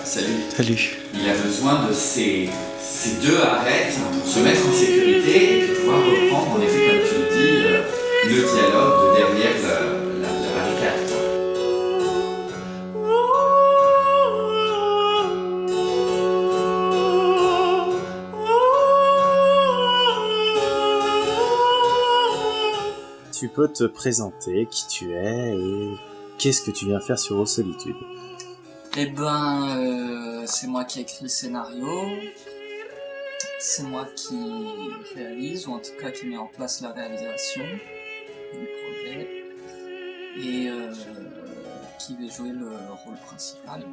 Salut. Salut. Il a besoin de ces deux arêtes pour se mettre en sécurité et pour pouvoir reprendre, en effet, comme tu le dis, le dialogue de derrière la barricade. Tu peux te présenter qui tu es et qu'est-ce que tu viens faire sur Aux Solitudes? Eh ben, c'est moi qui ai écrit le scénario, c'est moi qui réalise, ou en tout cas qui met en place la réalisation du projet, et qui va jouer le rôle principal.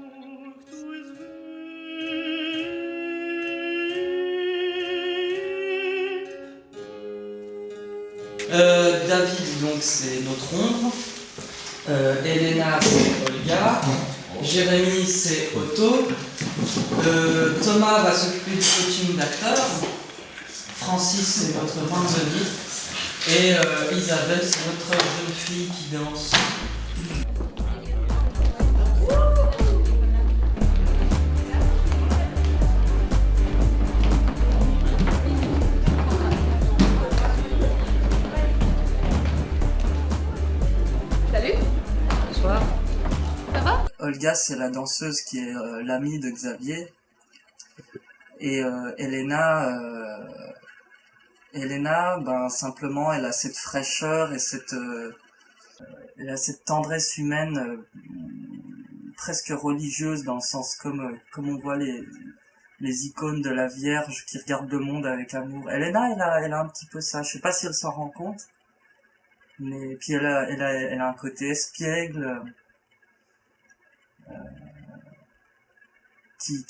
David, donc c'est notre ombre, Elena c'est Olga, Jérémy c'est Otto, Thomas va s'occuper du coaching d'acteurs, Francis c'est notre Manzoni, et Isabelle c'est notre jeune fille qui danse. Olga, c'est la danseuse qui est l'amie de Xavier. Et Elena, ben simplement, elle a cette fraîcheur et elle a cette tendresse humaine presque religieuse, dans le sens comme on voit les icônes de la Vierge qui regardent le monde avec amour. Elena, elle a un petit peu ça. Je sais pas si elle s'en rend compte, mais puis elle a un côté espiègle. Qui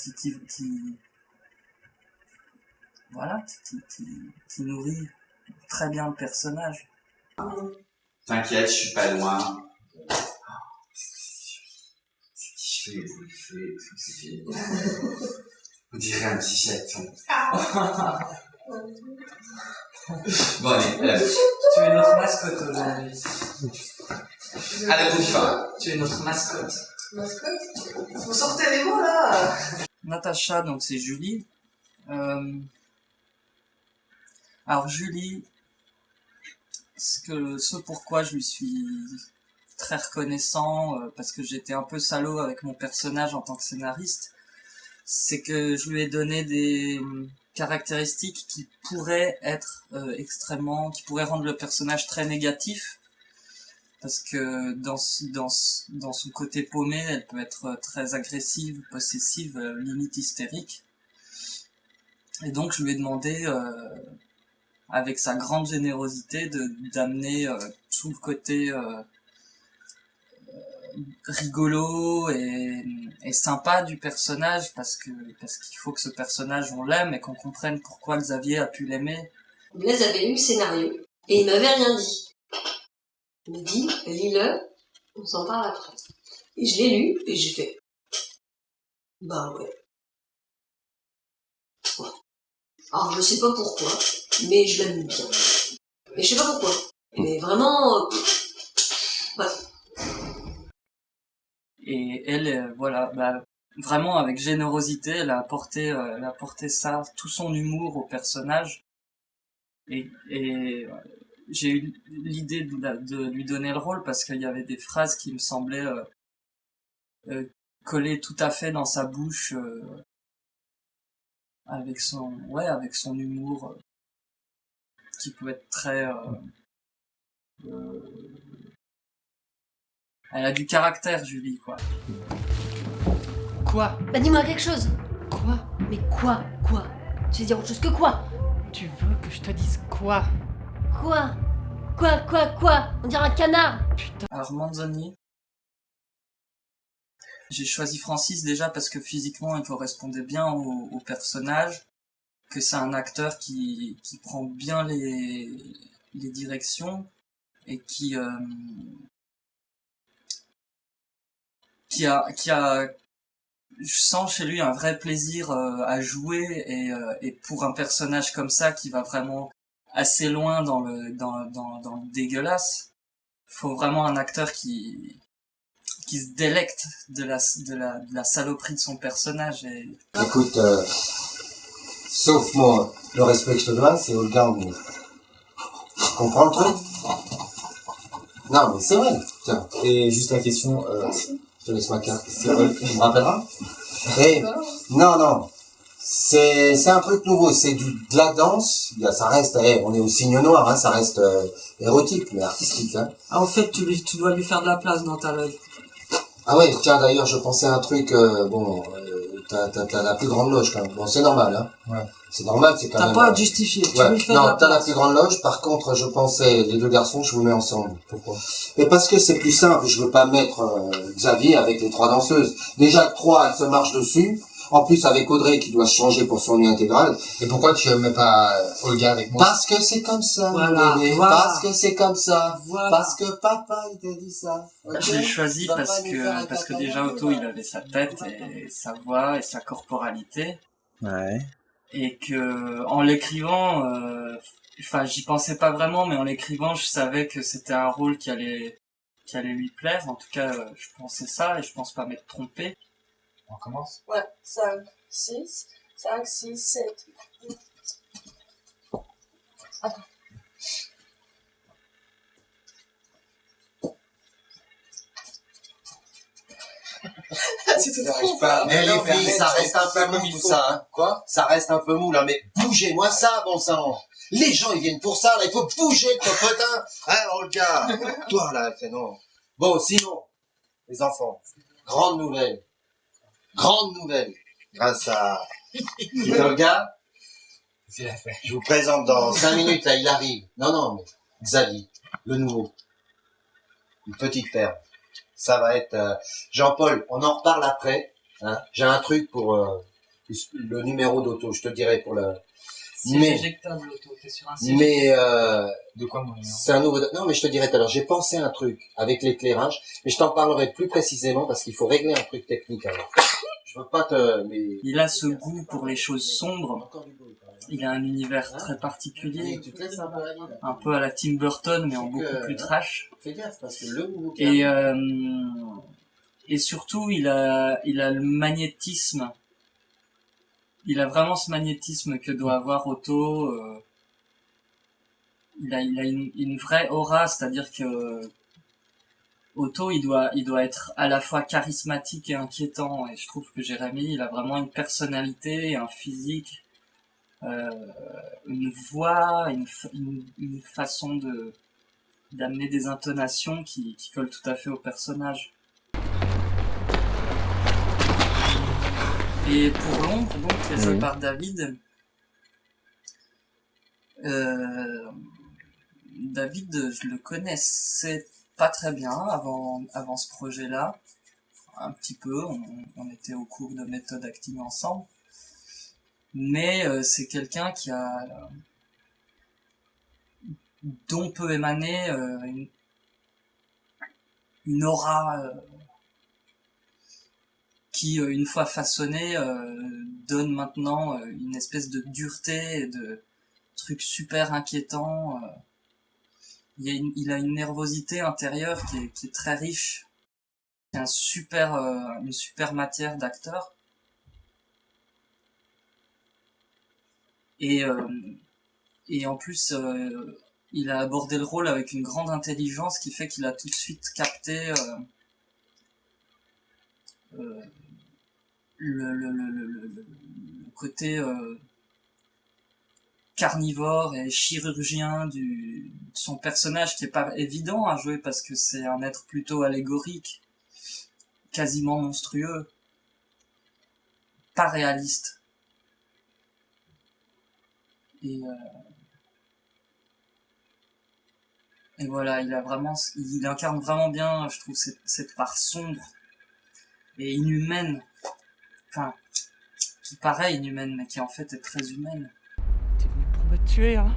nourrit très bien le personnage. T'inquiète, je suis pas loin. On dirait un petit chaton. Bon, allez, Tu es notre mascotte aujourd'hui. à la bouffe. Tu es notre mascotte. Mascotte? Vous sortez les mots là? Natacha, donc c'est Julie. Alors Julie, ce pourquoi je lui suis très reconnaissant, parce que j'étais un peu salaud avec mon personnage en tant que scénariste, c'est que je lui ai donné des caractéristiques qui pourraient être qui pourraient rendre le personnage très négatif, parce que dans son côté paumé, elle peut être très agressive, possessive, limite hystérique. Et donc je lui ai demandé, avec sa grande générosité, d'amener tout le côté rigolo et sympa du personnage, parce qu'il faut que ce personnage, on l'aime et qu'on comprenne pourquoi Xavier a pu l'aimer. Blaise avait lu le scénario et il m'avait rien dit. Il m'a dit, lis-le, on s'en parle après. Et je l'ai lu et j'ai fait, bah ouais. Alors je sais pas pourquoi, mais je l'aime bien. Mais je sais pas pourquoi. Mais vraiment, ouais. Et elle, voilà, bah, vraiment avec générosité, elle a apporté ça, tout son humour au personnage. Et j'ai eu l'idée de lui donner le rôle parce qu'il y avait des phrases qui me semblaient coller tout à fait dans sa bouche, avec son humour, qui peut être très elle a du caractère, Julie, quoi. Quoi? Bah dis-moi quelque chose. Quoi? Mais quoi? Tu veux dire autre chose que quoi? Tu veux que je te dise quoi? Quoi? On dirait un canard. Putain. Alors Manzoni, j'ai choisi Francis déjà parce que physiquement il correspondait bien au personnage, que c'est un acteur qui prend bien les directions et qui a je sens chez lui un vrai plaisir à jouer, et pour un personnage comme ça qui va vraiment assez loin dans le dégueulasse, faut vraiment un acteur qui qui se délecte de la saloperie de son personnage. Et... Écoute, sauf moi, le respect que je te dois, c'est Olga en nous. Tu comprends le truc? Non, mais c'est vrai. Tiens, Et juste la question, je te laisse ma carte. c'est tu me rappelleras? Eh, non. C'est un truc nouveau, c'est de la danse. Ça reste, on est au signe noir, hein, ça reste érotique, mais artistique. Hein. Ah, en fait, tu dois lui faire de la place dans ta loge. Ah ouais, tiens, d'ailleurs, je pensais à un truc, t'as la plus grande loge quand même. Bon, c'est normal, hein. Ouais. C'est normal, c'est quand T'as même... pas à te justifier, tu Ouais, lui fais de la non, t'as la place. plus grande loge. Par contre, je pensais, les deux garçons, je vous mets ensemble. Pourquoi? Mais parce que c'est plus simple, je veux pas mettre Xavier avec les 3 danseuses. Déjà que 3, elles se marchent dessus. En plus, avec Audrey qui doit se changer pour son nuit intégrale. Et pourquoi tu mets pas Olga avec moi? Parce que c'est comme ça, Voilà, mon bébé. voilà. Parce que c'est comme ça. Voilà. Parce que papa, il t'a dit ça. Ok? Je l'ai choisi Va pas parce nous faire un que caca déjà dans le Otto il nez. avait sa tête et sa voix et sa corporalité Ouais. et que en l'écrivant, enfin j'y pensais pas vraiment mais en l'écrivant je savais que c'était un rôle qui allait lui plaire. En tout cas je pensais ça et je pense pas m'être trompé. On commence? Ouais, 5, 6, 7. Attends. C'était trop fort. Mais les filles, ça reste un peu comme mou il tout faut. ça, hein. Quoi? Ça reste un peu mou, là, mais bougez-moi ça, bon sang. Les gens, ils viennent pour ça, là, il faut bouger le popotin. Hein, Olga? Toi, là, c'est non. Bon, sinon, les enfants, grande nouvelle. Grande nouvelle. Grâce à Olga, C'est la fête. je vous présente dans 5 minutes, là, il arrive. Non, mais Xavier, le nouveau. Une petite perle. Ça va être... Jean-Paul, on en reparle après. Hein. J'ai un truc pour le numéro d'auto, je te dirai pour le... C'est Mais- éjectable Otto, t'es sur un siège. Mais De quoi mon numéro? c'est un nouveau... Non, mais je te dirai tout à l'heure. J'ai pensé à un truc avec l'éclairage, mais je t'en parlerai plus précisément parce qu'il faut régler un truc technique alors. Je veux pas te... Mais... Il a ce goût pour les choses sombres. Encore du bruit, quand même. Il a un univers très particulier, Tu te laisses un peu aller, là. un peu à la Tim Burton mais en Donc, beaucoup plus trash. Fais gaffe parce que le nouveau... Et surtout, il a le magnétisme. Il a vraiment ce magnétisme que doit avoir Otto. Il a une vraie aura, c'est-à-dire que Otto, il doit être à la fois charismatique et inquiétant. Et je trouve que Jérémy, il a vraiment une personnalité, un physique, une voix, une façon d'amener des intonations qui collent tout à fait au personnage. Et pour l'ombre, donc, qui est joué par David, David, je le connaissais pas très bien avant ce projet-là. Un petit peu, on était au cours de méthode acting ensemble. Mais c'est quelqu'un dont peut émaner une aura qui, une fois façonnée, donne maintenant une espèce de dureté et de trucs super inquiétants. Il a une nervosité intérieure qui est très riche. C'est une super matière d'acteur. Et en plus, il a abordé le rôle avec une grande intelligence qui fait qu'il a tout de suite capté le côté carnivore et chirurgien de son personnage, qui est pas évident à jouer parce que c'est un être plutôt allégorique, quasiment monstrueux, pas réaliste. Et voilà, il incarne vraiment bien, je trouve, cette part sombre et inhumaine, enfin, qui paraît inhumaine, mais qui en fait est très humaine. T'es venu pour me tuer, hein?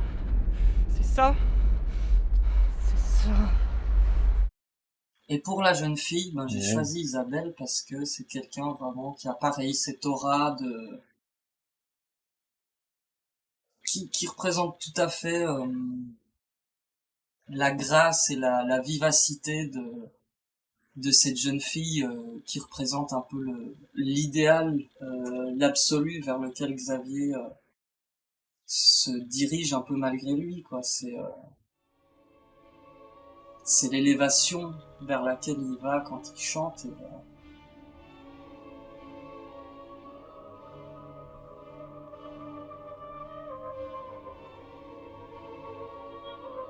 C'est ça? C'est ça. Et pour la jeune fille, j'ai Ouais. choisi Isabelle parce que c'est quelqu'un vraiment qui a pareil cette aura qui représente tout à fait la grâce et la vivacité de cette jeune fille qui représente un peu l'idéal, l'absolu vers lequel Xavier se dirige un peu malgré lui, quoi. C'est l'élévation vers laquelle il va quand il chante.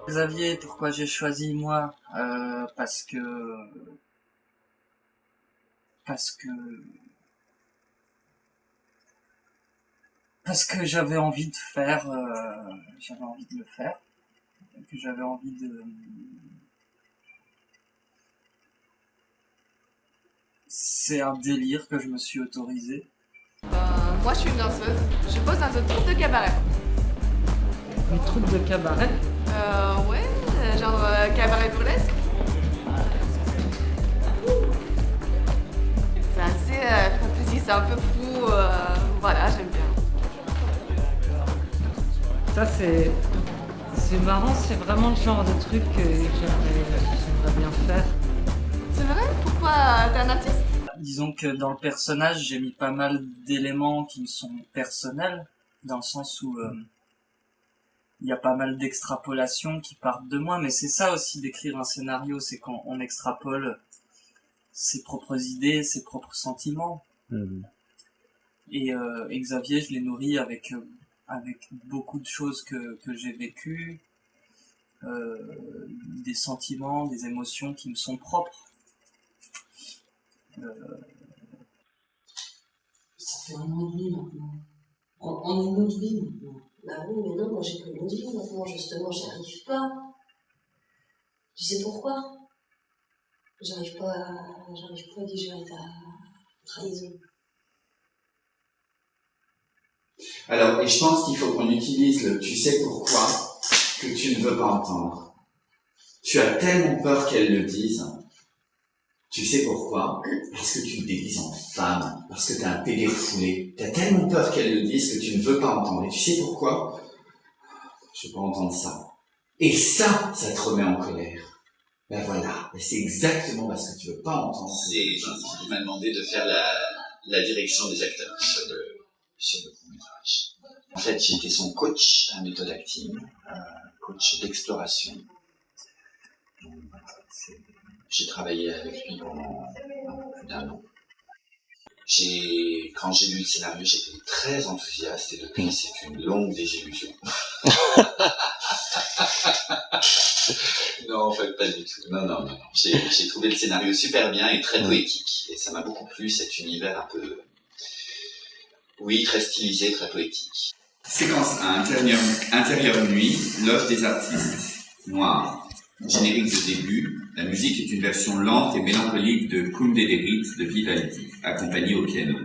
Xavier, pourquoi j'ai choisi moi parce que j'avais envie de le faire, que j'avais envie de... C'est un délire que je me suis autorisé. Moi je suis une danseuse, je bosse dans une troupe de cabaret. Une troupe de cabaret? Ouais, genre cabaret burlesque. C'est assez fantasy, c'est un peu fou, voilà, j'aime bien. Ça c'est marrant, c'est vraiment le genre de truc que j'aimerais bien faire. C'est vrai? Pourquoi? T'es un artiste? Disons que dans le personnage, j'ai mis pas mal d'éléments qui me sont personnels, dans le sens où il y a pas mal d'extrapolations qui partent de moi, mais c'est ça aussi d'écrire un scénario, c'est quand on extrapole ses propres idées, ses propres sentiments. Et Xavier, je l'ai nourri avec beaucoup de choses que j'ai vécues, des sentiments, des émotions qui me sont propres. Ça fait un an et demi maintenant. On a une autre vie maintenant. Bah oui, mais non, moi j'ai plus une autre vie maintenant, justement, j'y arrive pas. Tu sais pourquoi? J'arrive pas à digérer ta trahison. Alors, et je pense qu'il faut qu'on utilise le « tu sais pourquoi » que tu ne veux pas entendre. Tu as tellement peur qu'elle le dise. Tu sais pourquoi? Parce que tu te déguises en femme, parce que t'es un pédé refoulé. T'as tellement peur qu'elle le dise que tu ne veux pas entendre. Et tu sais pourquoi? Je veux pas entendre ça. Et ça te remet en colère. Ben voilà, c'est exactement parce que tu veux pas entendre. C'est Vincent qui m'a demandé de faire la direction des acteurs sur le court-métrage. En fait, j'étais son coach à méthode acting, coach d'exploration. Donc, voilà, j'ai travaillé avec lui pendant plus d'un an. Quand j'ai lu le scénario, j'étais très enthousiaste et depuis, c'est une longue désillusion. Non, en fait, pas du tout. Non. J'ai trouvé le scénario super bien et très poétique. Et ça m'a beaucoup plu, cet univers un peu... Oui, très stylisé, très poétique. Séquence 1, intérieur nuit, loge des artistes. Noir. Générique de début. La musique est une version lente et mélancolique de Cum Dederit de Vivaldi, accompagnée au piano.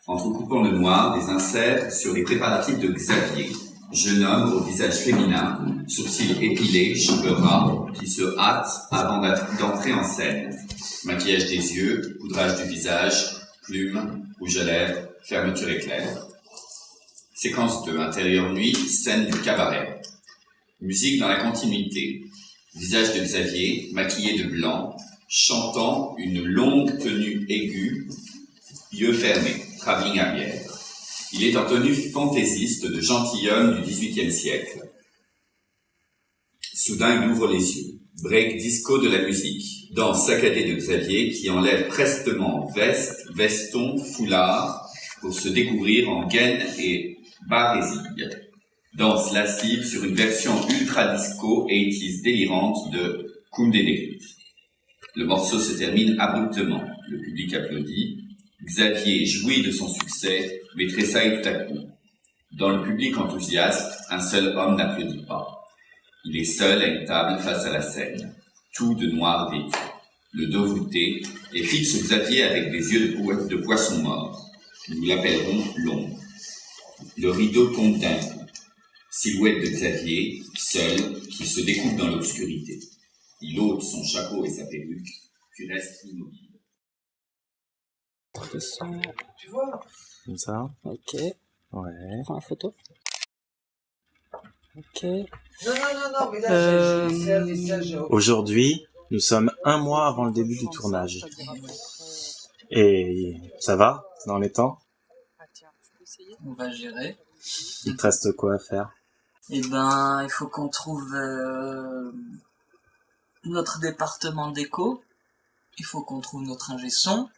Entrecoupant le noir, des inserts sur les préparatifs de Xavier, jeune homme au visage féminin, sourcils épilés, cheveux ras, qui se hâte avant d'entrer en scène. Maquillage des yeux, poudrage du visage, plumes, rouge à lèvres, fermeture éclair. Séquence 2, intérieur nuit, scène du cabaret. Musique dans la continuité. Visage de Xavier, maquillé de blanc, chantant une longue tenue aiguë, yeux fermés, travelling arrière. Il est en tenue fantaisiste de gentilhomme du XVIIIe siècle. Soudain, il ouvre les yeux. Break disco de la musique. Danse saccadée de Xavier qui enlève prestement veste, veston, foulard pour se découvrir en gaine et barésille. Danse lascive sur une version ultra disco 80s délirante de Cum Dederit. Le morceau se termine abruptement. Le public applaudit. Xavier jouit de son succès, mais tressaille tout à coup. Dans le public enthousiaste, un seul homme n'applaudit pas. Il est seul à une table face à la scène, tout de noir vêtu, le dos voûté, et fixe Xavier avec des yeux de poisson mort. Nous l'appellerons l'ombre. Le rideau tombe d'un coup. Silhouette de Xavier, seul, qui se découpe dans l'obscurité. Il ôte son chapeau et sa perruque, puis reste immobile. Tu vois? Comme ça. Ok. Ouais. Prends la photo. Ok. Non, mais là, j'ai Aujourd'hui, Nous sommes 1 mois avant le début du tournage. Et ça va dans les temps? On va gérer. Il te reste quoi à faire? Eh ben, il faut qu'on trouve notre département déco. Il faut qu'on trouve notre ingé son.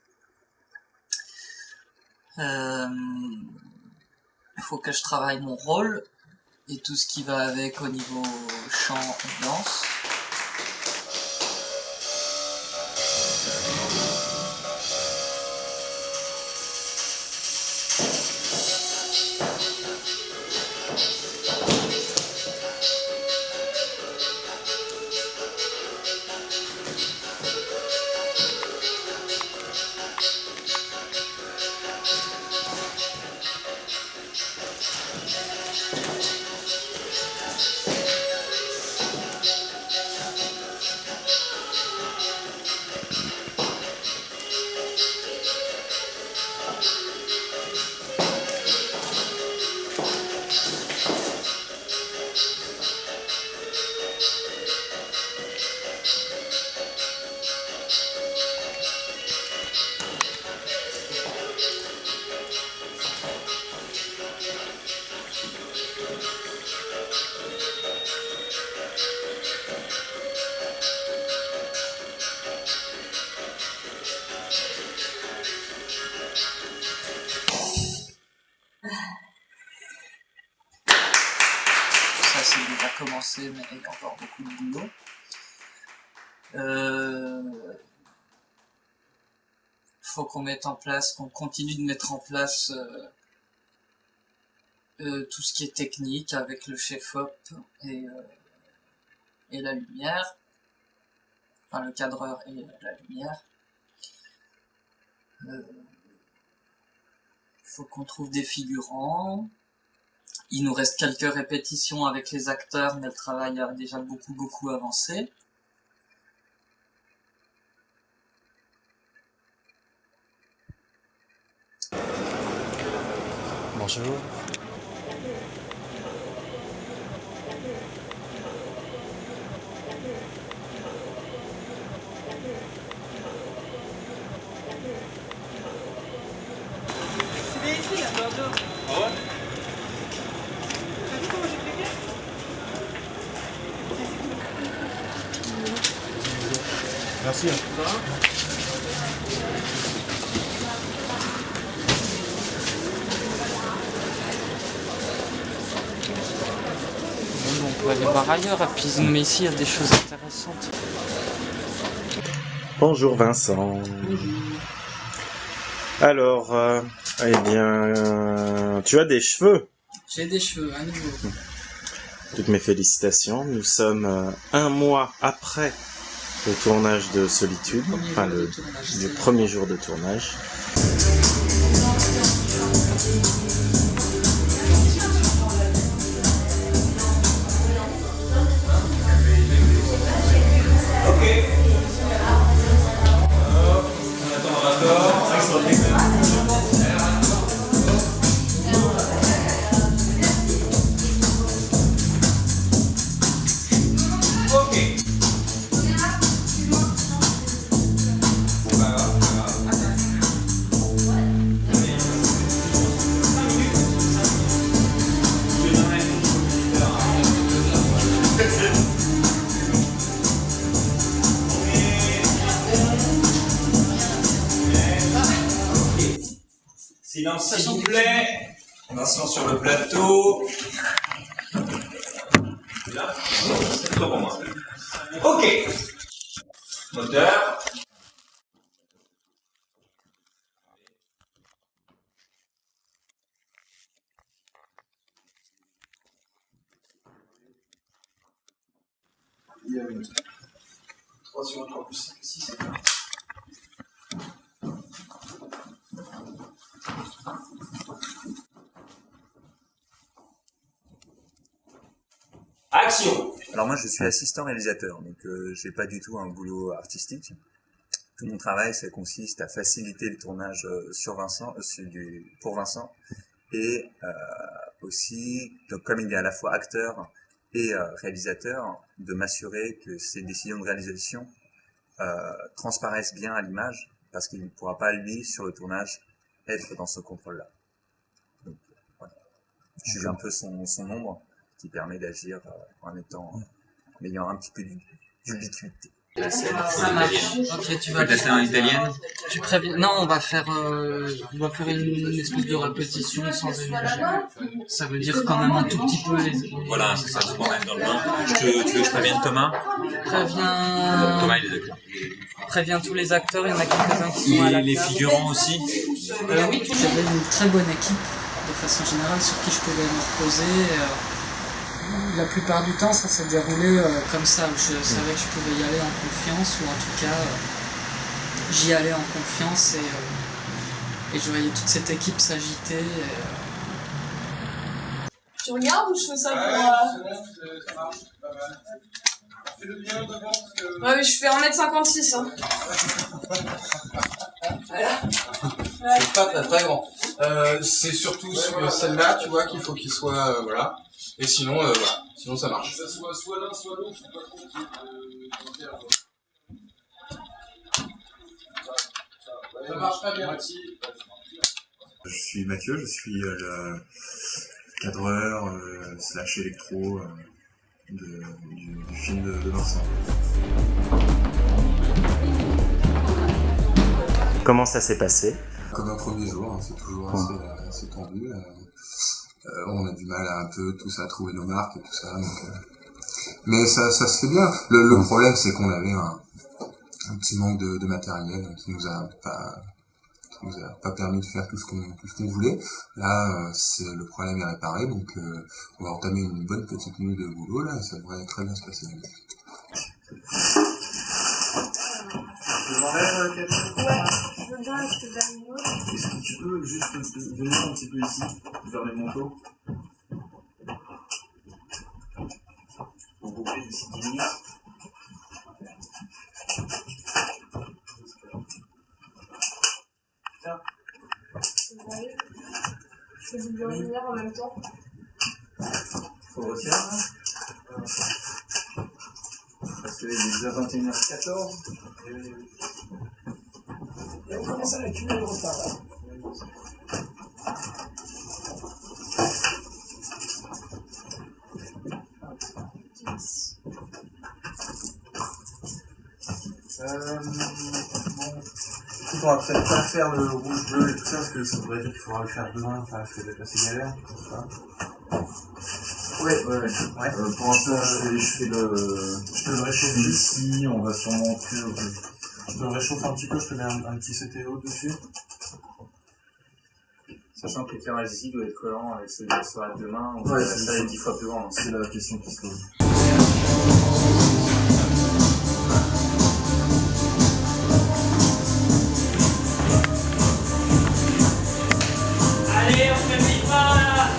Il faut que je travaille mon rôle et tout ce qui va avec au niveau chant et danse. Ça c'est déjà commencé, mais il y a encore beaucoup de boulot. Faut qu'on mette en place, qu'on continue de mettre en place tout ce qui est technique avec le chef-op et la lumière, enfin le cadreur et la lumière. Faut qu'on trouve des figurants. Il nous reste quelques répétitions avec les acteurs, mais le travail a déjà beaucoup avancé. Bonjour. C'est bien écrit là, Bordeaux. Ah ouais? T'as vu comment j'ai cliqué? Merci. On peut aller voir ailleurs à Pizou, mais ici il y a des choses intéressantes. Bonjour Vincent. Alors, eh bien, tu as des cheveux. J'ai des cheveux à nouveau. Toutes mes félicitations. Nous sommes 1 mois après le tournage de Solitude, enfin le premier jour de tournage. Silence s'il vous plaît. Vincent sur le plateau. Là, c'est trop pour moi. Ok. Moteur. Il y a 3 sur 3 plus 5, 6, c'est bien. Action. Alors moi je suis assistant réalisateur, donc j'ai pas du tout un boulot artistique. Tout mon travail ça consiste à faciliter le tournage pour Vincent et aussi, donc comme il est à la fois acteur et réalisateur, de m'assurer que ses décisions de réalisation transparaisse bien à l'image, parce qu'il ne pourra pas, lui, sur le tournage, être dans ce contrôle-là. Donc, voilà. Je suis un peu son ombre, qui permet d'agir en ayant un petit peu d'ubiquité. Ça marche. Ok, tu vas la scène en italienne. Tu préviens. Non, on va faire une espèce de répétition sans énergie. Ça veut dire quand même un tout petit peu les. Voilà, c'est ça, tout le monde est dans le bain. Tu veux que je prévienne Thomas? Préviens. Thomas, il est d'accord. Préviens tous les acteurs, il y en a quelques-uns qui sont à la Les table. figurants aussi. Oui, j'avais une très bonne équipe, de façon générale, sur qui je pouvais me reposer. La plupart du temps, ça s'est déroulé comme ça. Je savais que je pouvais y aller en confiance, ou en tout cas, j'y allais en confiance, et je voyais toute cette équipe s'agiter. Tu regardes ou je fais ça pour... Ouais, mais je fais 1m56, hein. Voilà. C'est pas très grand. C'est surtout sur celle-là, tu vois, qu'il faut qu'il soit... voilà. Et sinon, voilà. Sinon, ça marche. Que ça soit l'un, soit l'autre, faut pas trop ça marche très bien. Je suis Mathieu, je suis le cadreur / électro du film de Vincent. Comment ça s'est passé? Comme un premier jour, hein, c'est toujours assez tendu. On a du mal à un peu tous à trouver nos marques et tout ça. Donc, mais ça se fait bien. Le problème, c'est qu'on avait un petit manque de matériel qui nous a pas permis de faire tout ce qu'on voulait. Là, le problème est réparé, donc on va entamer une bonne petite nuit de boulot là, et ça devrait très bien se passer. Ouais, je veux bien, je te donne une autre. Est-ce que tu peux juste venir un petit peu ici, vers les manteaux? On vous fait d'ici 10 minutes. Tiens. Je fais du bureau lumière en même temps. Faut le retirer là. Parce qu'il est déjà 21h14. Et on commence à accumuler le retard là. Écoute, on va peut-être pas faire le rouge-bleu et tout ça, parce que ça voudrait dire qu'il faudra le faire demain, enfin, parce que ça va être assez galère. Ouais. Pour l'instant, je te le réchauffe ici, on va sûrement cuire. Je te le réchauffe un petit peu, je te mets un petit CTO dessus. Sachant que l'éclairage ici doit être collant avec celui qui sera demain, on Ouais, va faire 10 fois plus grand. C'est la question qui se pose. Allez, on fait vite pas là.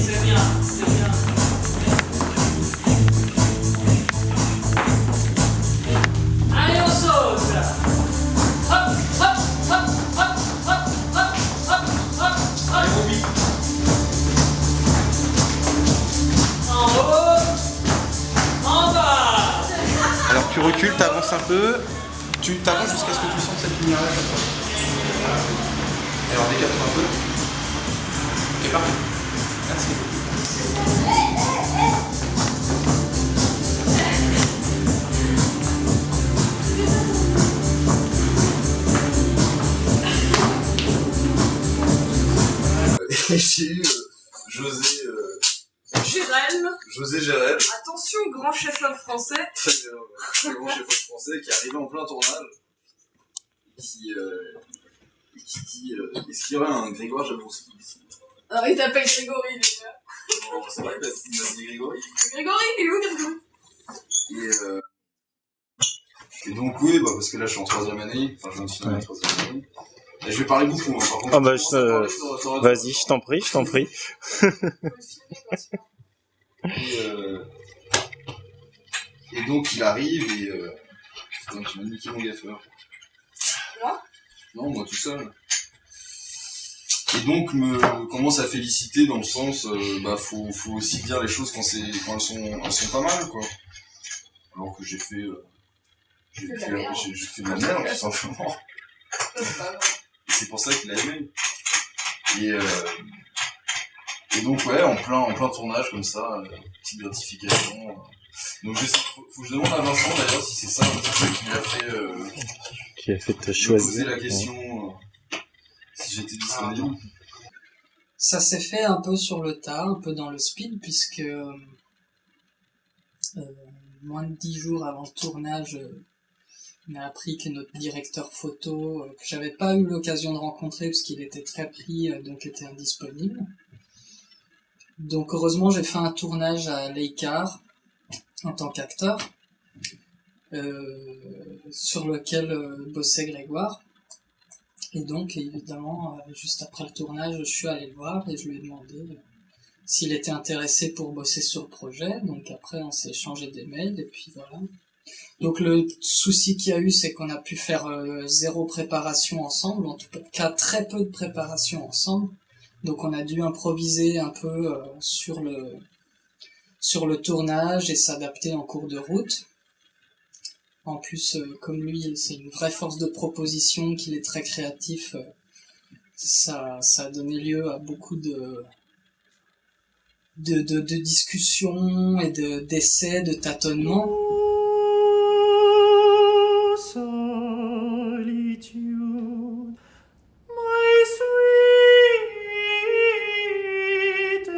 C'est bien, c'est bien. Allez, on saute. Hop, hop, hop, hop, hop, hop, hop, hop, hop. En haut, en bas. Alors tu recules, t'avances un peu, tu t'avances jusqu'à ce que tu sentes cette lumière-là chaque fois. Et alors décale un peu. Ok, parfait. Merci. J'ai eu José Gérel. Attention, grand chef-d'œuvre français. Très bien, très bon chef français qui est arrivé en plein tournage. Qui dit est-ce qu'il y aurait un Grégoire Jablonski ici? Alors il t'appelle Grégory déjà. Bon, c'est vrai qu'il m'a dit Grégory. Grégory, il est où Grégory? Et donc oui, parce que là je suis en 3e année, enfin je viens de finir la 3e année. Et je vais parler beaucoup, hein, par contre. Ah bah vas-y, je t'en prie. Et donc il arrive et donc il m'a niqué mon gaffeur. Moi? Non, moi tout seul. Et donc me commence à féliciter dans le sens, faut aussi dire les choses quand elles sont pas mal, quoi. Alors que j'ai fait de la merde, tout simplement. Et c'est pour ça qu'il a aimé. Et donc ouais, en plein tournage comme ça, petite gratification. Donc faut que je demande à Vincent d'ailleurs si c'est ça un petit peu qui a fait te choisir. choisir. Poser la question si j'étais disponible. Ça s'est fait un peu sur le tas, un peu dans le speed, puisque moins de 10 jours avant le tournage, on a appris que notre directeur photo, que j'avais pas eu l'occasion de rencontrer parce qu'il était très pris, donc était indisponible. Donc heureusement j'ai fait un tournage à Leicard en tant qu'acteur, sur lequel bossait Grégoire. Et donc évidemment, juste après le tournage, je suis allé le voir et je lui ai demandé s'il était intéressé pour bosser sur le projet. Donc après on s'est échangé des mails et puis voilà. Donc le souci qu'il y a eu, c'est qu'on a pu faire zéro préparation ensemble, en tout cas très peu de préparation ensemble. Donc on a dû improviser un peu sur le tournage et s'adapter en cours de route. En plus, comme lui, c'est une vraie force de proposition, qu'il est très créatif, ça a donné lieu à beaucoup de discussions et d'essais, de tâtonnements. Solitude, my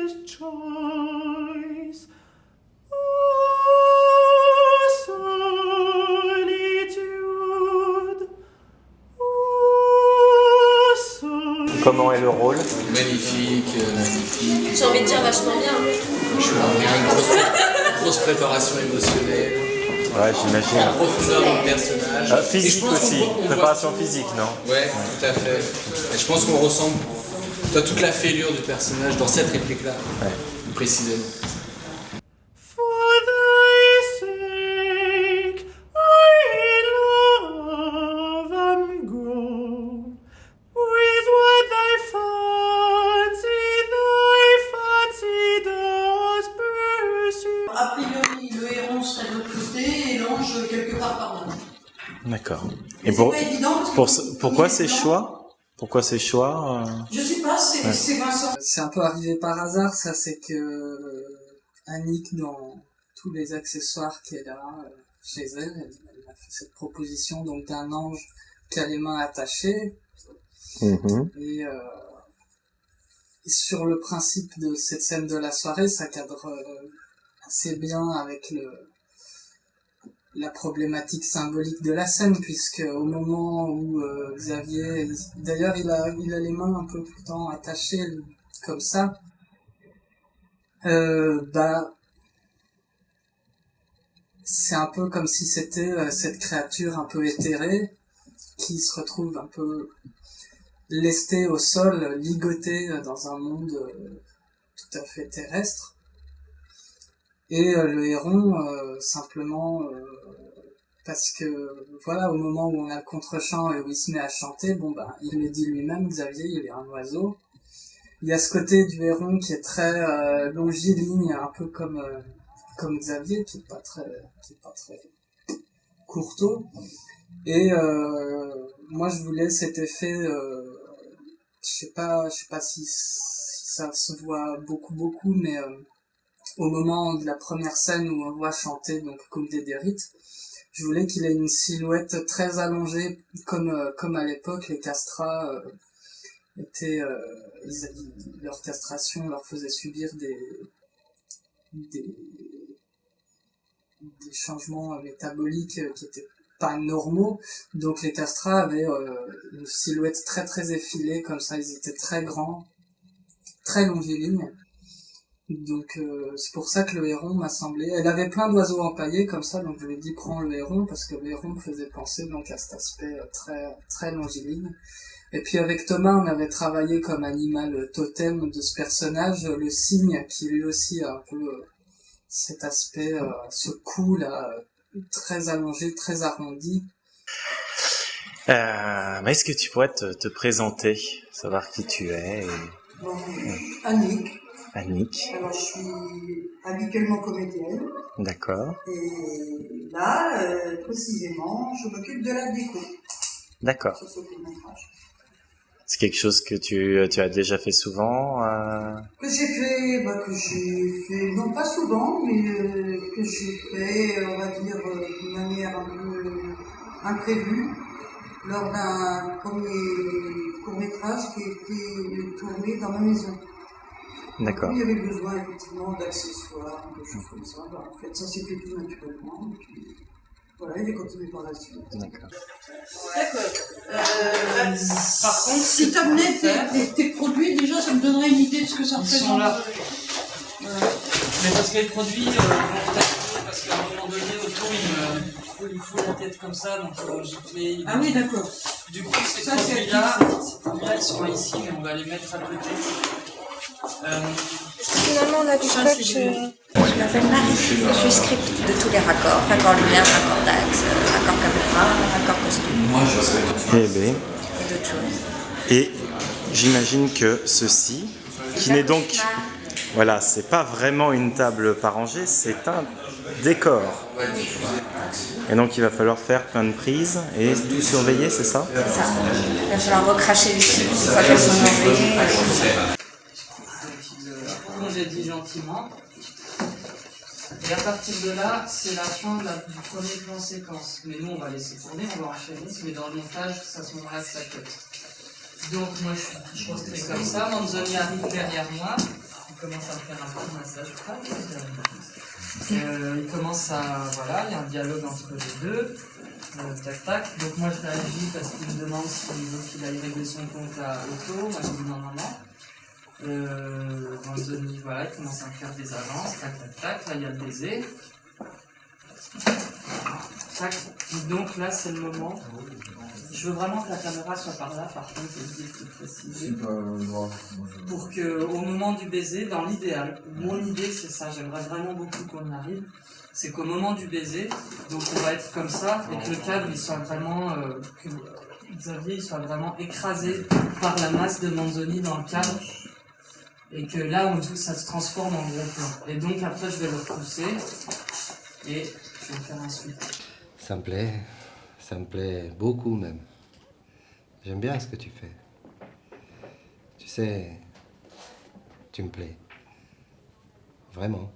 sweetest choice. Oh, solitude. Oh, solitude. Comment est le rôle? Magnifique. J'ai envie de dire vachement bien. Vachement bien, grosse préparation émotionnelle. Ouais, j'imagine. En profondeur dans le personnage. Physique aussi, préparation physique, non? Ouais, tout à fait. Et je pense qu'on ressent toute la fêlure du personnage dans cette réplique-là, précisément. For thy sake, I love am grown. With what thy fancy does pursue. A priori, le héron serait de l'autre côté et l'ange quelque part par là. D'accord. Mais Et c'est pas évident parce que pourquoi ces choix? Pourquoi ces choix Je sais pas, c'est Vincent. C'est un peu arrivé par hasard, ça, c'est que Annick, dans tous les accessoires qu'elle a chez elle, elle a fait cette proposition donc d'un ange qui a les mains attachées. Et sur le principe de cette scène de la soirée, ça cadre assez bien avec la problématique symbolique de la scène, puisque au moment où Xavier, d'ailleurs il a les mains un peu tout le temps attachées comme ça, c'est un peu comme si c'était cette créature un peu éthérée qui se retrouve un peu lestée au sol, ligotée dans un monde tout à fait terrestre. Et le héron, simplement parce que voilà, au moment où on a le contre-champ et où il se met à chanter, il le dit lui-même, Xavier, il est un oiseau. Il y a ce côté du héron qui est très longiligne, un peu comme Xavier, qui est pas très courteau. Et moi je voulais cet effet, je sais pas si ça se voit beaucoup, mais au moment de la première scène où on le voit chanter donc comme des dérites, je voulais qu'il ait une silhouette très allongée, comme à l'époque les castrats étaient, leur castration leur faisait subir des changements métaboliques qui étaient pas normaux, donc les castrats avaient une silhouette très très effilée comme ça, ils étaient très grands, très longilignes. Donc c'est pour ça que le héron m'a semblé... Elle avait plein d'oiseaux empaillés comme ça, donc je lui ai dit prends le héron, parce que le héron me faisait penser donc à cet aspect très, très longiligne. Et puis avec Thomas, on avait travaillé comme animal totem de ce personnage, le cygne, qui lui aussi a un peu cet aspect, ce cou là, très allongé, très arrondi. Est-ce que tu pourrais te présenter, savoir qui tu es Bon, Annick. Annick. Alors, je suis habituellement comédienne. D'accord. Et là, précisément, je m'occupe de la déco. D'accord. Sur ce court-métrage. C'est quelque chose que tu as déjà fait souvent Que j'ai fait, non pas souvent, mais que j'ai fait, on va dire, d'une manière un peu imprévue, lors d'un premier court-métrage qui a été tourné dans ma maison. D'accord. Il y avait besoin effectivement d'accessoires, de choses comme ça. Bah, en fait, ça s'est fait tout naturellement. Et puis, voilà, il est continué par la suite. D'accord. Par contre, si tu amenais tes produits, déjà, ça me donnerait une idée de ce que ça représente. Ils sont là. Mais parce que les produits vont peut-être, parce qu'à un moment donné, autour, il faut la tête comme ça, donc Ah oui, d'accord. Du coup, ces produits-là, ils sont ici, mais on va les mettre à côté. Finalement, on a du scotch. Je m'appelle Marie. Je suis script de tous les raccords. Raccord lumière, raccord d'axe, raccord caméra, raccord costume. Moi, je sais. Eh bien. Et d'autres choses. Et j'imagine que ceci, qui n'est donc... Voilà, c'est pas vraiment une table par rangée, c'est un décor. Et donc il va falloir faire plein de prises et tout surveiller, c'est ça? C'est ça. Il va falloir recracher les chips une fois qu'elles sont enlevées. Comme j'ai dit gentiment. Et à partir de là, c'est la fin du premier plan séquence. Mais nous, on va laisser tourner, on va enchaîner, mais dans le montage, c'est à ce moment-là que ça cut. Donc moi, je construis comme ça, Manzoni arrive derrière moi, il commence à me faire un petit massage. Il commence à... Voilà, il y a un dialogue entre les deux. Tac tac. Donc moi, je réagis parce qu'il me demande s'il veut qu'il aille régler son compte à auto. Moi, je dis non, non, non. Manzoni, voilà, il commence à me faire des avances, tac tac tac, là il y a le baiser. Tac. Donc là c'est le moment. Je veux vraiment que la caméra soit par là, par contre, je dis que préciser. Pour que au moment du baiser, dans l'idéal, mon idée c'est ça, j'aimerais vraiment beaucoup qu'on y arrive, c'est qu'au moment du baiser, donc on va être comme ça, et que le cadre il soit vraiment, que Xavier il soit vraiment écrasé par la masse de Manzoni dans le cadre. Et que là, ça se transforme en gros plan. Et donc après, je vais le repousser et je vais faire un suite. Ça me plaît beaucoup même. J'aime bien ce que tu fais. Tu sais, tu me plais. Vraiment.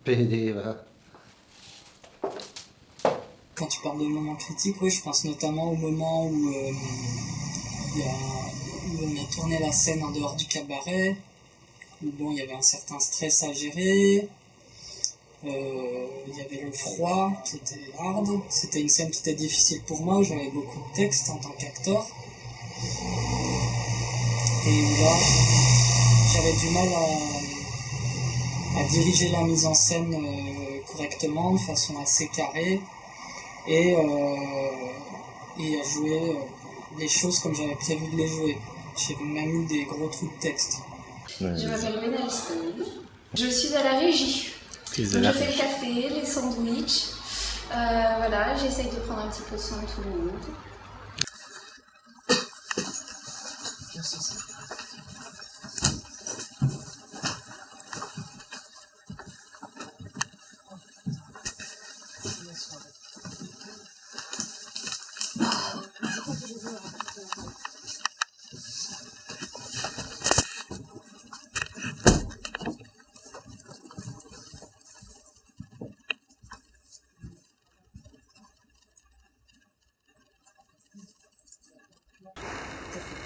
PD, va. Quand tu parles de moments critiques, oui, je pense notamment au moment où on a tourné la scène en dehors du cabaret, où bon, il y avait un certain stress à gérer, il y avait le froid qui était hard, c'était une scène qui était difficile pour moi, où j'avais beaucoup de texte en tant qu'acteur, et où là, j'avais du mal à diriger la mise en scène correctement, de façon assez carrée, et à jouer les choses comme j'avais prévu de les jouer. J'ai même eu des gros trous de texte. Je m'appelle Ménalistine. Je suis à la régie. Je fais le café, les sandwichs. Voilà, j'essaye de prendre un petit peu soin de tout le monde.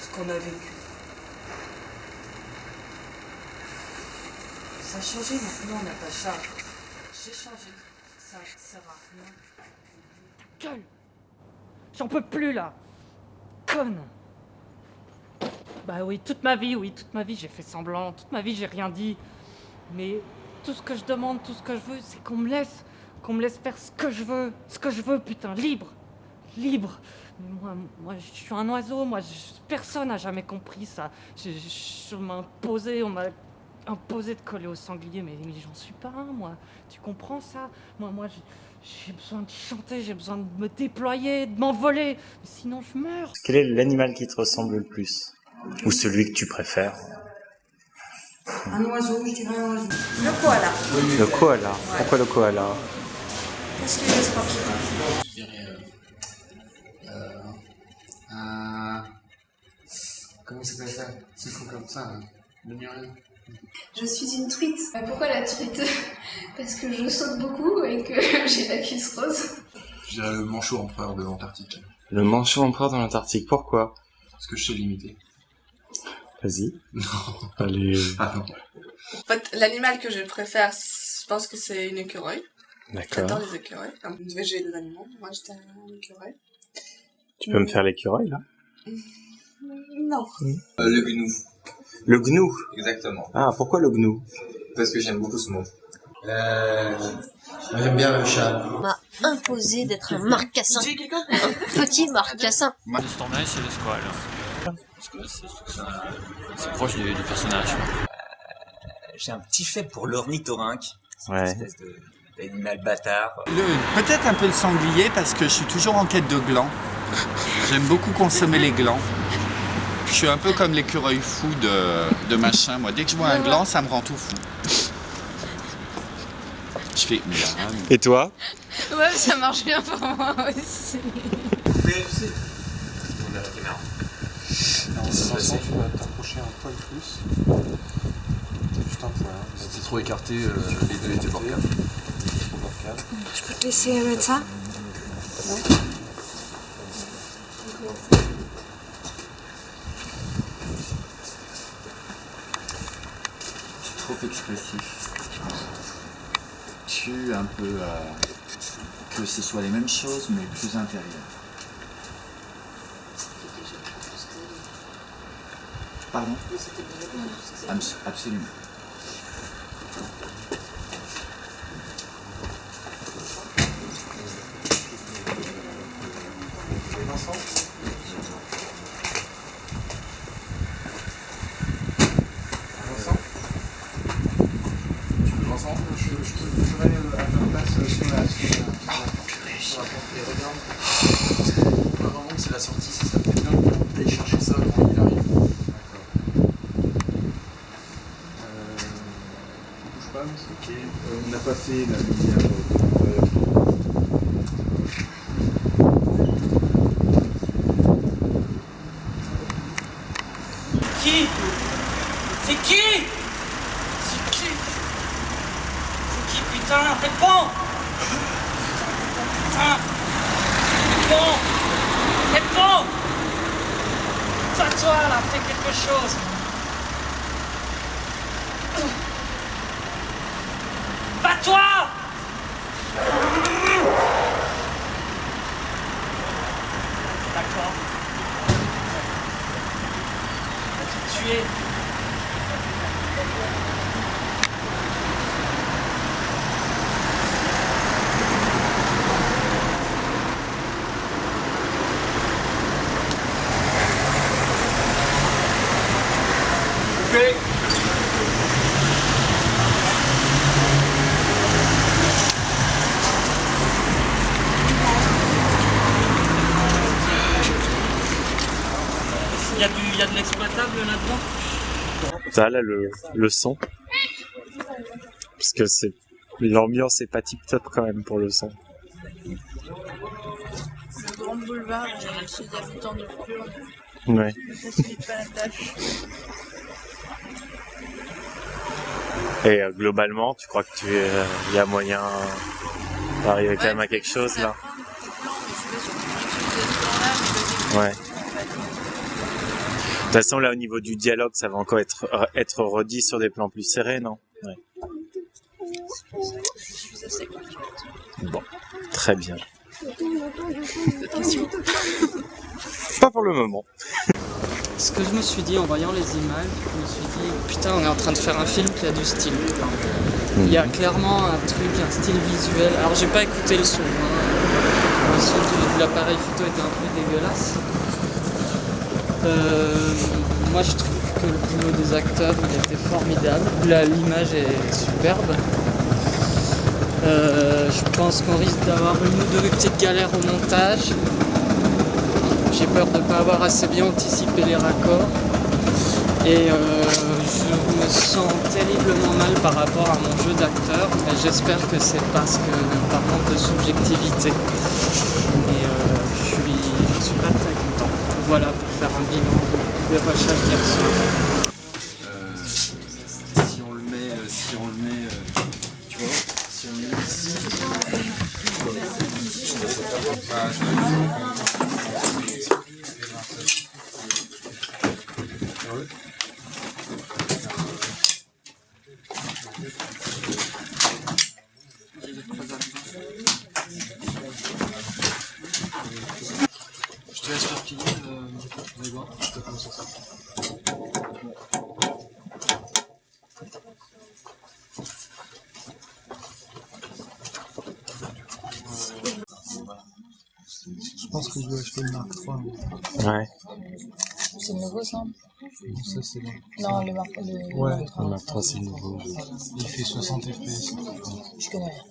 Ce qu'on a vécu. Ça a changé maintenant, Natacha. J'ai changé. Ça sert à rien. Gueule! J'en peux plus là! Conne! Bah oui, toute ma vie, j'ai fait semblant, toute ma vie j'ai rien dit. Mais tout ce que je demande, tout ce que je veux, c'est qu'on me laisse faire ce que je veux, putain, libre! libre. Moi, je suis un oiseau, personne n'a jamais compris ça. On m'a imposé de coller au sanglier, mais j'en suis pas un, moi. Tu comprends ça? Moi, j'ai besoin de chanter, j'ai besoin de me déployer, de m'envoler. Sinon, je meurs. Quel est l'animal qui te ressemble le plus? Ou celui que tu préfères? Un oiseau, je dirais un oiseau. Le koala. Le koala. Pourquoi le koala? Parce qu'il est tranquille. Je dirais comment ça s'appelle ça? C'est fou comme ça, hein. Le murien. Je suis une truite. Pourquoi la truite? Parce que je saute beaucoup et que j'ai la cuisse rose. Je dirais le manchot empereur de l'Antarctique. Le manchot empereur dans l'Antarctique, pourquoi? Parce que je sais l'imiter. Vas-y. Non. Allez. En fait, l'animal que je préfère, je pense que c'est une écureuil. D'accord. J'adore les écureuils. Comme vous devez jouer des animaux. Moi, j'étais un écureuil. Tu peux me faire l'écureuil, là? Non. Le gnou. Le gnou? Exactement. Ah, pourquoi le gnou? Parce que j'aime beaucoup ce mot. J'aime bien le chat. On m'a imposé d'être un marcassin. Un petit marcassin. Le standard, c'est le squal. Parce que c'est proche du personnage. J'ai un petit fait pour l'ornithorynque. C'est Ouais. une espèce d'animal bâtard. Peut-être un peu le sanglier parce que je suis toujours en quête de glands. J'aime beaucoup consommer les glands. Je suis un peu comme l'écureuil fou de machin. Moi, dès que je vois un gland, ça me rend tout fou. Je fais miam. Et toi? Ouais, ça marche bien pour moi aussi. En tu vas t'approcher un poil plus. Juste un poil. C'était trop écarté, les deux étaient bord cadre. Je peux te laisser mettre ça? Trop expressif. Tu un peu que ce soit les mêmes choses mais plus intérieures. Pardon? Absolument. Vincent? Vincent, Je serai à ta place sur la porte et regarde. Normalement, c'est la sortie, ça serait peut-être bien d'aller chercher ça quand il arrive. Bouge pas, ok. On n'a pas fait la lumière. Qui? C'est qui? C'est qui? C'est qui, putain? Réponds! Putain! Réponds! Réponds! Toi là, fais quelque chose! Bats-toi! D'accord. Tuer. Coupé. Il y a de l'exploitable là-dedans? Ça, là, le son. Parce que l'ambiance est pas tip top quand même pour le son. Le grand boulevard, chez les habitants nocturnes. Ouais. Ne facilite pas la tâche. Et globalement, tu crois que y a moyen d'arriver quand même à quelque chose là? Ouais. De toute façon, là, au niveau du dialogue, ça va encore être redit sur des plans plus serrés, non? Ouais. Je suis assez confiante. Bon, très bien. Pas pour le moment. Ce que je me suis dit en voyant les images, je me suis dit, putain, on est en train de faire un film qui a du style. Il y a clairement un truc, un style visuel. Alors, j'ai pas écouté le son, hein. Le son de l'appareil photo était un peu dégueulasse. Moi je trouve que le boulot des acteurs il était formidable. L'image est superbe. Je pense qu'on risque d'avoir une ou deux petites galères au montage. J'ai peur de ne pas avoir assez bien anticipé les raccords. Et je me sens terriblement mal par rapport à mon jeu d'acteur. Mais j'espère que c'est parce que par manque de subjectivité. Et je suis pas très content. Voilà, pour faire un bilan des recherches d'hier soir. Si on le met, tu vois, si on le met ici. Je te laisse faire plier, on va voir, je peux commencer ça. Je pense que je vais acheter le Mark III. Ouais. C'est le nouveau ça? Ça c'est bon. Non, le Mark Ouais, le Mark III c'est le nouveau. Il fait 60 FPS. Je connais rien.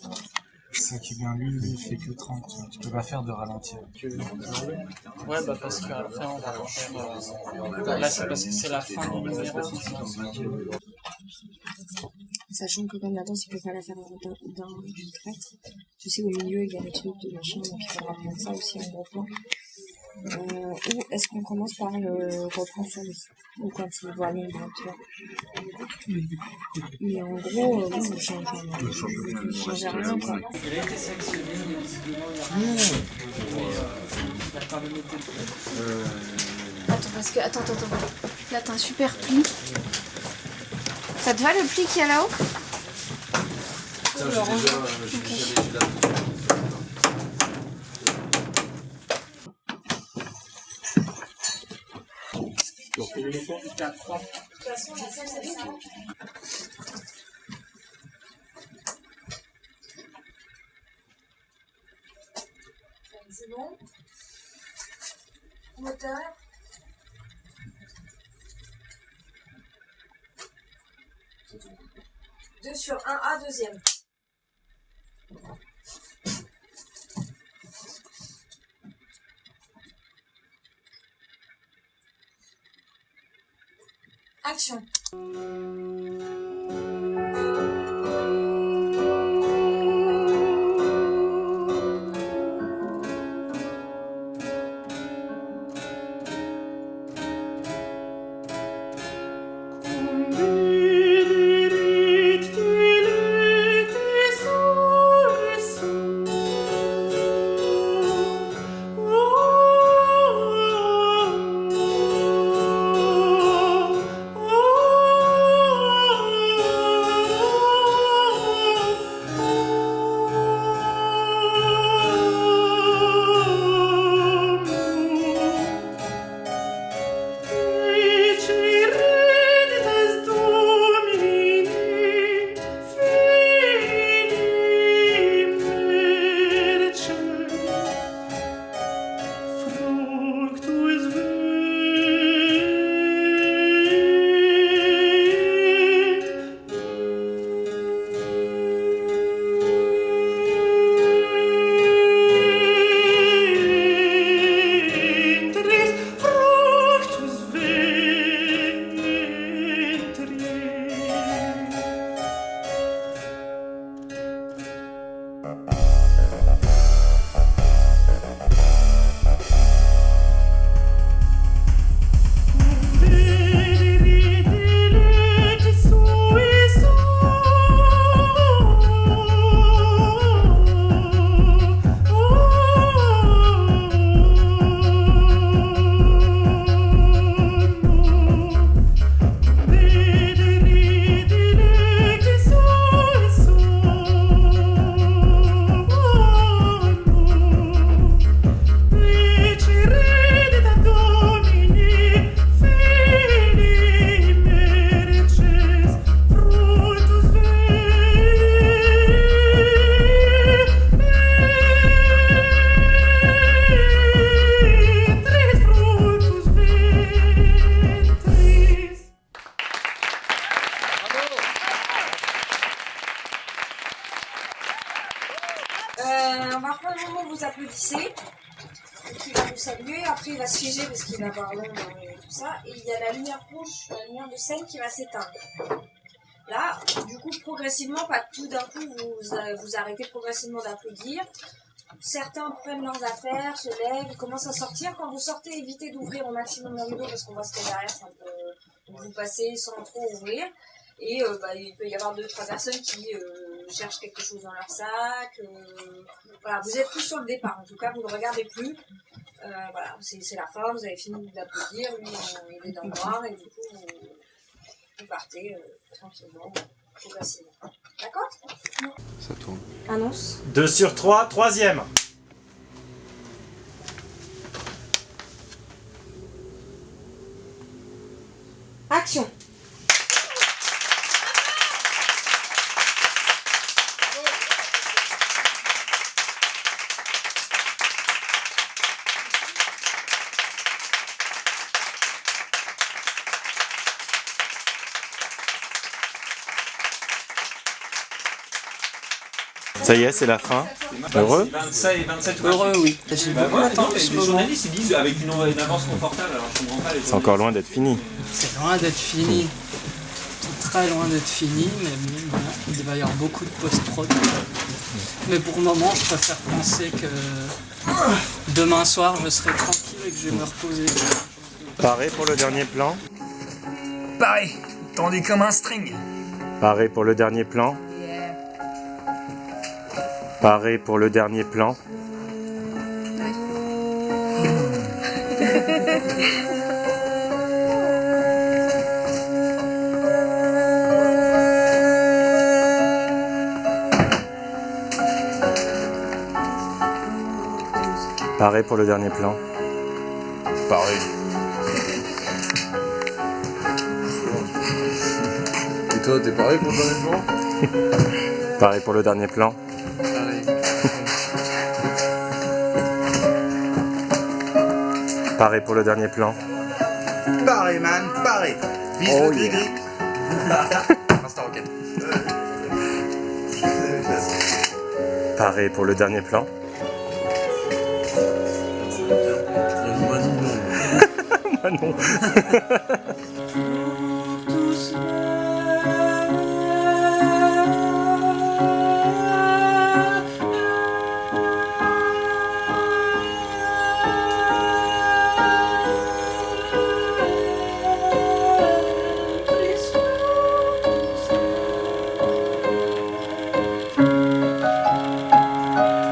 C'est ça qui est bien, lui il fait que 30. Tu peux pas faire de ralentir. Ouais, bah parce qu'après on va faire. Là c'est parce que c'est la fin du numéro. Sachant que comme maintenant, il peut pas la faire d'une traite. Je sais au milieu il y a des trucs de machin, donc il faudra prendre ça aussi en gros plan. Ou est-ce qu'on commence par le replan sur lui? Ou quand il voit l'ombre, tu vois. Mais en gros, oui, ça change rien, quoi. Il a été sélectionné, mais visiblement il n'y a rien. Il a pas même été Attends, parce que. Attends. Là, t'as un super pli. Ça te va le pli qu'il y a là-haut? C'est bon. Moteur. Deux sur 1A, deuxième. Action. On va prendre le moment où vous applaudissez. Donc, il va vous saluer. Après, il va se figer parce qu'il va avoir l'ombre et tout ça. Et il y a la lumière rouge, la lumière de scène qui va s'éteindre. Là, du coup, progressivement, pas tout d'un coup, vous arrêtez progressivement d'applaudir. Certains prennent leurs affaires, se lèvent, commencent à sortir. Quand vous sortez, évitez d'ouvrir au maximum le rideau parce qu'on voit ce qu'il y a derrière. C'est un peu... Donc vous passez sans trop ouvrir. Et il peut y avoir 2-3 personnes qui cherchent quelque chose dans leur sac. Voilà, vous êtes tous sur le départ. En tout cas, vous ne regardez plus. Voilà, c'est la fin. Vous avez fini d'applaudir. Lui, il est dans le noir. Et du coup, vous partez tranquillement, progressivement. D'accord? Ça tourne. Annonce. 2 sur 3, troisième. Action. Ça y est, c'est la fin. Heureux? 27 Heureux, oui. Bah voilà, non, mais les journalistes ils disent avec une avance confortable, alors je comprends pas les C'est encore loin d'être fini. C'est loin d'être fini. C'est très loin d'être fini, mais bon, voilà, il va y avoir beaucoup de post-prod. Mais pour le moment, je préfère penser que demain soir, je serai tranquille et que je vais me reposer. Pareil pour le dernier plan. Pareil, tendu comme un string. Pareil pour le dernier plan. Pareil pour le dernier plan. Pareil pour le dernier plan. Pareil. Et toi, t'es pareil pour le dernier plan? Pareil pour le dernier plan. Pareil pour le dernier plan. Pareil, man, pareil. Vive Oh le yeah. gris-gris. Instant rocket. Pareil pour le dernier plan. Moi non.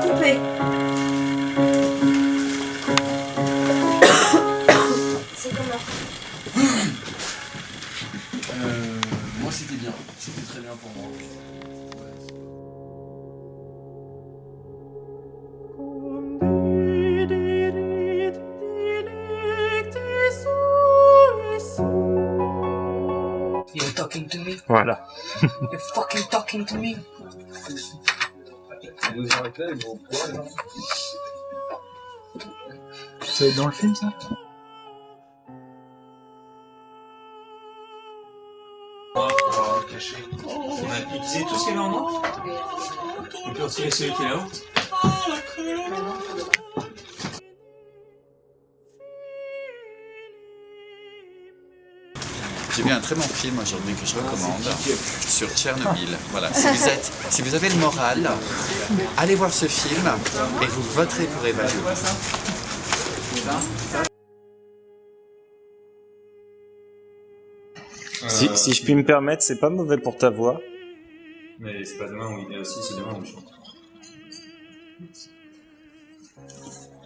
Coupé. C'est comment? Moi c'était bien, c'était très bien pour moi. You're talking to me? Voilà. You're fucking talking to me? Ça va être dans le film, ça? Caché. On a utilisé tout ce qu'il y avait en noir. On peut retirer celui qui est là-haut. J'ai vu un très bon film aujourd'hui que je recommande sur Tchernobyl. Voilà, si vous avez le moral, allez voir ce film et vous voterez pour Eva Joly. Si je puis me permettre, c'est pas mauvais pour ta voix. Mais c'est pas demain où il est aussi, c'est demain où je chante.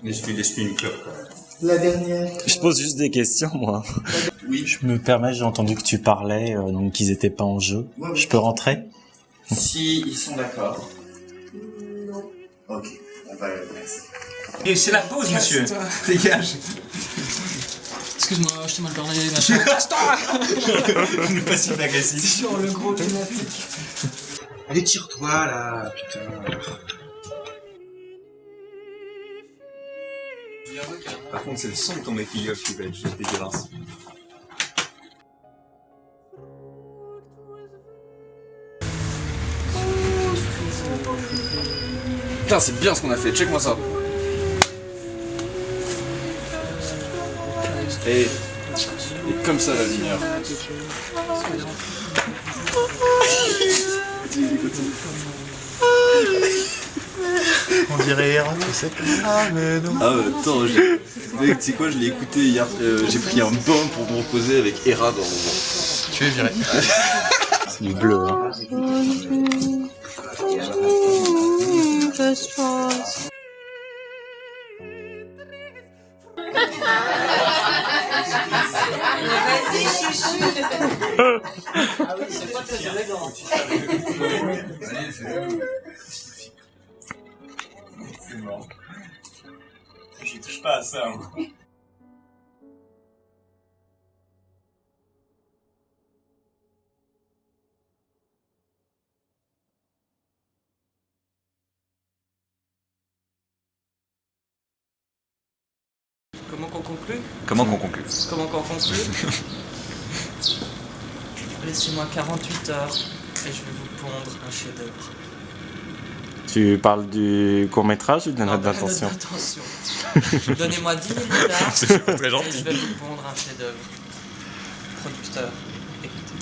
Laisse-lui une clope, quoi. La dernière. Je pose juste des questions, moi. Oui. Je me permets, j'ai entendu que tu parlais, donc qu'ils étaient pas en jeu. Ouais. Je peux rentrer? Si ils sont d'accord. Non. Ok, on va le laisser. Et c'est la pause, monsieur. Dégage. Excuse-moi, je t'ai mal parlé, machin. Casse-toi! Ne pas si agressif. Sur le gros lunatique. Allez, tire-toi là, putain. Par contre, c'est le son de ton making-of qui va être juste dégueulasse. Putain, c'est bien ce qu'on a fait, check-moi ça. Et comme ça la lumière. On dirait Hera, tu sais. Ah mais non. Ah attends, mec, tu sais quoi, je l'ai écouté hier, j'ai pris un bain pour me reposer avec Hera dans mon... Tu es viré. C'est du bleu, hein. Vas-y, chouchou. Ah oui, c'est pas très élégant. C'est mort. Je touche pas à ça. Hein. Comment qu'on conclut? Comment qu'on conclut? Comment qu'on conclut? Laissez-moi 48 heures et je vais vous pondre un chef-d'œuvre. Tu parles du court-métrage ou de la note d'intention? Donnez-moi 10 000 dollars C'est pas très gentil. et je vais vous pondre un chef-d'œuvre. Producteur, écoutez.